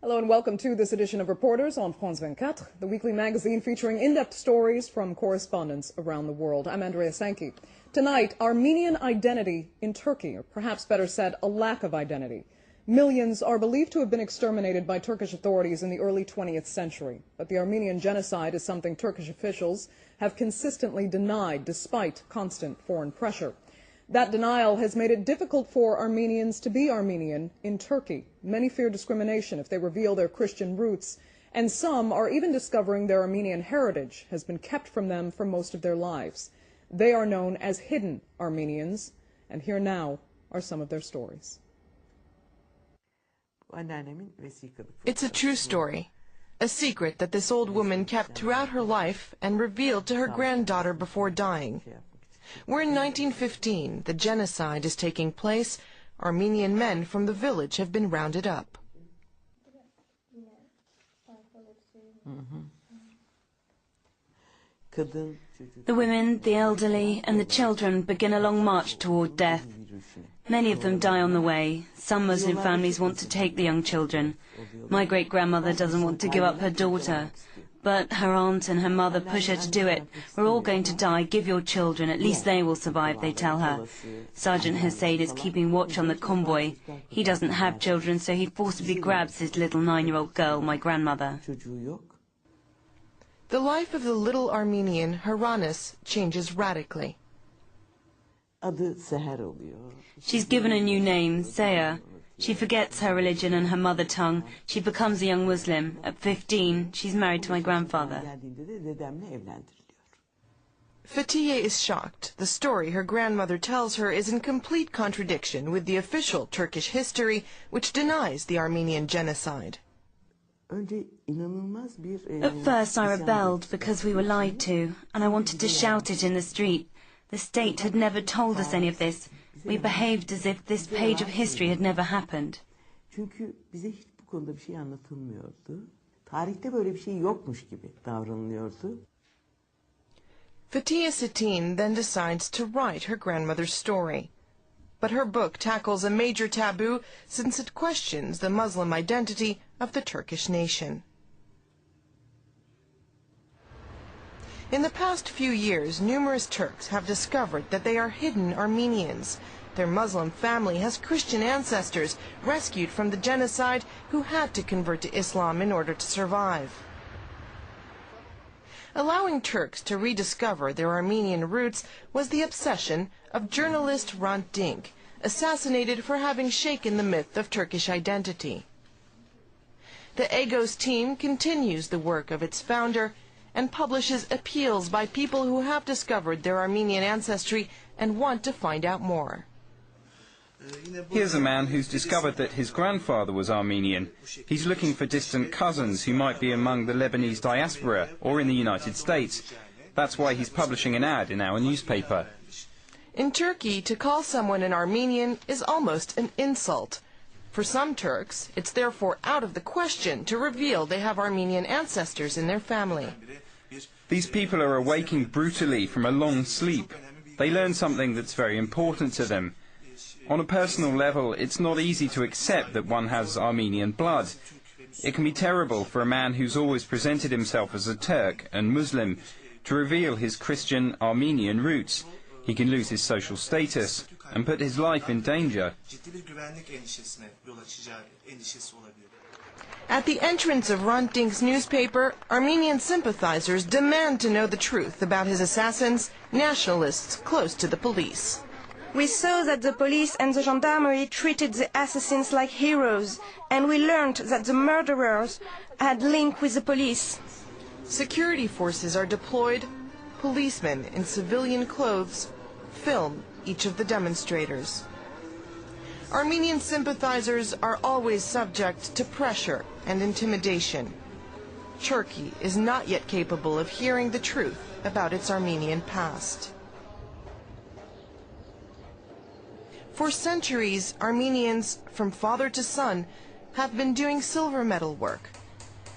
Hello and welcome to this edition of Reporters on France 24, the weekly magazine featuring in-depth stories from correspondents around the world. I'm Andrea Sankey. Tonight, Armenian identity in Turkey, or perhaps better said, a lack of identity. Millions are believed to have been exterminated by Turkish authorities in the early 20th century. But the Armenian genocide is something Turkish officials have consistently denied despite constant foreign pressure. That denial has made it difficult for Armenians to be Armenian in Turkey. Many fear discrimination if they reveal their Christian roots, and some are even discovering their Armenian heritage has been kept from them for most of their lives. They are known as hidden Armenians, and here now are some of their stories. It's a true story, a secret that this old woman kept throughout her life and revealed to her granddaughter before dying. We're in 1915. The genocide is taking place. Armenian men from the village have been rounded up. The women, the elderly and the children begin a long march toward death. Many of them die on the way. Some Muslim families want to take the young children. My great-grandmother doesn't want to give up her daughter. But her aunt and her mother push her to do it. We're all going to die. Give your children. At least they will survive, they tell her. Sergeant Hussein is keeping watch on the convoy. He doesn't have children, so he forcibly grabs his little 9-year-old girl, my grandmother. The life of the little Armenian, Haranis, changes radically. She's given a new name, Seher. She forgets her religion and her mother tongue. She becomes a young Muslim. At 15, she's married to my grandfather. Fatiye is shocked. The story her grandmother tells her is in complete contradiction with the official Turkish history, which denies the Armenian genocide. At first I rebelled because we were lied to, and I wanted to shout it in the street. The state had never told us any of this. We behaved as if this page of history had never happened. Fatiye Satin then decides to write her grandmother's story. But her book tackles a major taboo since it questions the Muslim identity of the Turkish nation. In the past few years, numerous Turks have discovered that they are hidden Armenians. Their Muslim family has Christian ancestors rescued from the genocide who had to convert to Islam in order to survive. Allowing Turks to rediscover their Armenian roots was the obsession of journalist Hrant Dink, assassinated for having shaken the myth of Turkish identity. The Agos team continues the work of its founder and publishes appeals by people who have discovered their Armenian ancestry and want to find out more. Here's a man who's discovered that his grandfather was Armenian. He's looking for distant cousins who might be among the Lebanese diaspora or in the United States. That's why he's publishing an ad in our newspaper. In Turkey, to call someone an Armenian is almost an insult. For some Turks, it's therefore out of the question to reveal they have Armenian ancestors in their family. These people are awaking brutally from a long sleep. They learn something that's very important to them. On a personal level, it's not easy to accept that one has Armenian blood. It can be terrible for a man who's always presented himself as a Turk and Muslim to reveal his Christian Armenian roots. He can lose his social status and put his life in danger. At the entrance of Hrant Dink's newspaper, Armenian sympathizers demand to know the truth about his assassins, nationalists close to the police. We saw that the police and the gendarmerie treated the assassins like heroes, and we learned that the murderers had link with the police. Security forces are deployed. Policemen in civilian clothes film each of the demonstrators. Armenian sympathizers are always subject to pressure and intimidation. Turkey is not yet capable of hearing the truth about its Armenian past. For centuries, Armenians, from father to son, have been doing silver medal work.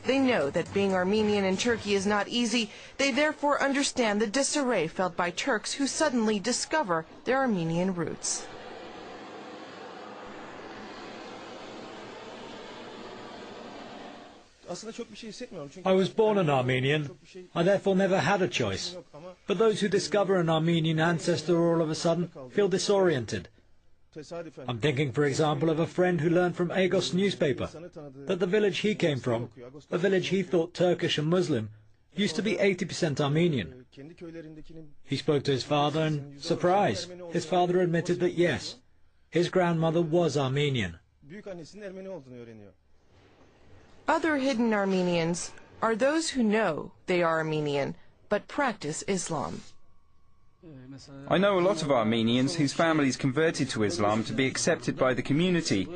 They know that being Armenian in Turkey is not easy. They therefore understand the disarray felt by Turks who suddenly discover their Armenian roots. I was born an Armenian. I therefore never had a choice. But those who discover an Armenian ancestor all of a sudden feel disoriented. I'm thinking, for example, of a friend who learned from Agos newspaper that the village he came from, a village he thought Turkish and Muslim, used to be 80% Armenian. He spoke to his father and, surprise, his father admitted that yes, his grandmother was Armenian. Other hidden Armenians are those who know they are Armenian, but practice Islam. I know a lot of Armenians whose families converted to Islam to be accepted by the community.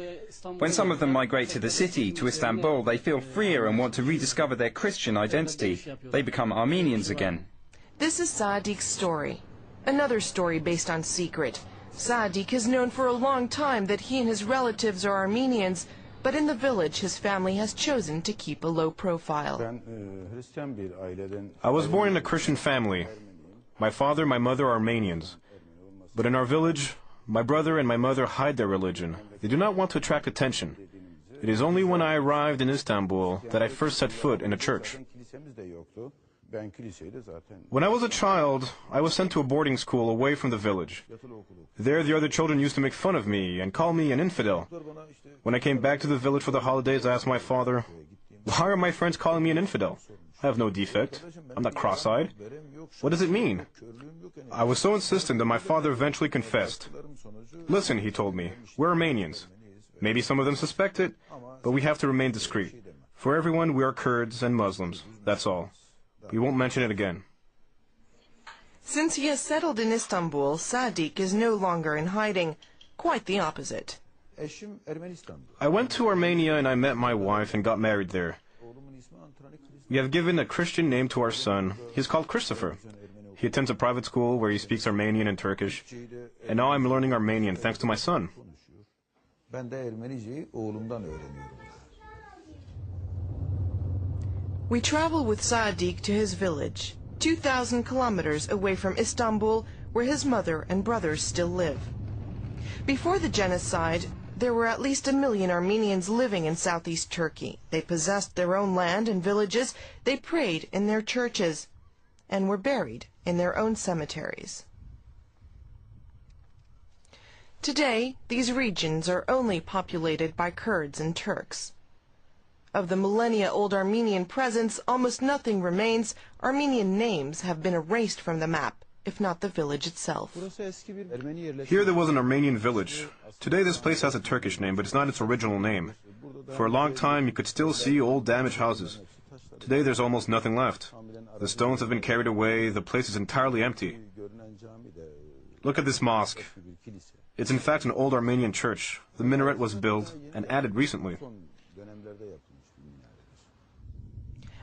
When some of them migrate to the city, to Istanbul, they feel freer and want to rediscover their Christian identity. They become Armenians again. This is Saadik's story. Another story based on secret. Saadik has known for a long time that he and his relatives are Armenians, but in the village his family has chosen to keep a low profile. I was born in a Christian family. My father and my mother are Armenians. But in our village, my brother and my mother hide their religion. They do not want to attract attention. It is only when I arrived in Istanbul that I first set foot in a church. When I was a child, I was sent to a boarding school away from the village. There, the other children used to make fun of me and call me an infidel. When I came back to the village for the holidays, I asked my father, "Why are my friends calling me an infidel? I have no defect. I'm not cross-eyed. What does it mean?" I was so insistent that my father eventually confessed. "Listen," he told me, "we're Armenians. Maybe some of them suspect it, but we have to remain discreet. For everyone, we are Kurds and Muslims. That's all. We won't mention it again." Since he has settled in Istanbul, Saadik is no longer in hiding. Quite the opposite. I went to Armenia and I met my wife and got married there. We have given a Christian name to our son. He is called Christopher. He attends a private school where he speaks Armenian and Turkish. And now I'm learning Armenian thanks to my son. We travel with Saadik to his village, 2,000 kilometers away from Istanbul, where his mother and brothers still live. Before the genocide, there were at least 1 million Armenians living in southeast Turkey. They possessed their own land and villages, they prayed in their churches, and were buried in their own cemeteries. Today, these regions are only populated by Kurds and Turks. Of the millennia-old Armenian presence, almost nothing remains. Armenian names have been erased from the map, if not the village itself. Here there was an Armenian village. Today this place has a Turkish name, but it's not its original name. For a long time you could still see old damaged houses. Today there's almost nothing left. The stones have been carried away, the place is entirely empty. Look at this mosque. It's in fact an old Armenian church. The minaret was built and added recently.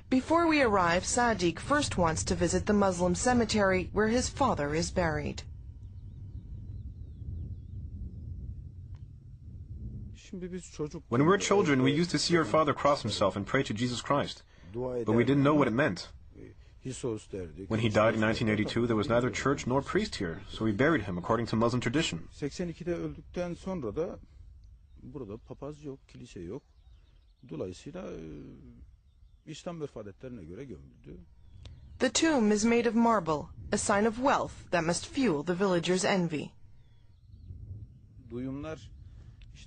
Before we arrive, Saadik first wants to visit the Muslim cemetery where his father is buried. When we were children, we used to see our father cross himself and pray to Jesus Christ, but we didn't know what it meant. When he died in 1982, there was neither church nor priest here, so we buried him according to Muslim tradition. The tomb is made of marble, a sign of wealth that must fuel the villagers' envy.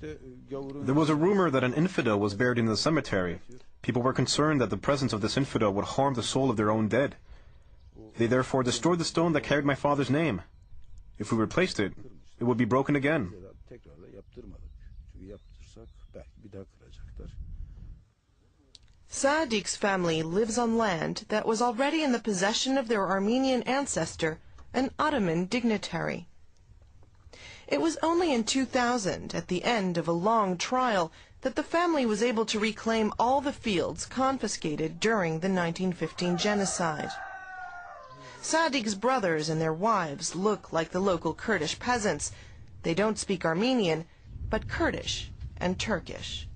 There was a rumor that an infidel was buried in the cemetery. People were concerned that the presence of this infidel would harm the soul of their own dead. They therefore destroyed the stone that carried my father's name. If we replaced it, it would be broken again. Saadik's family lives on land that was already in the possession of their Armenian ancestor, an Ottoman dignitary. It was only in 2000, at the end of a long trial, that the family was able to reclaim all the fields confiscated during the 1915 genocide. Saadik's brothers and their wives look like the local Kurdish peasants. They don't speak Armenian, but Kurdish and Turkish.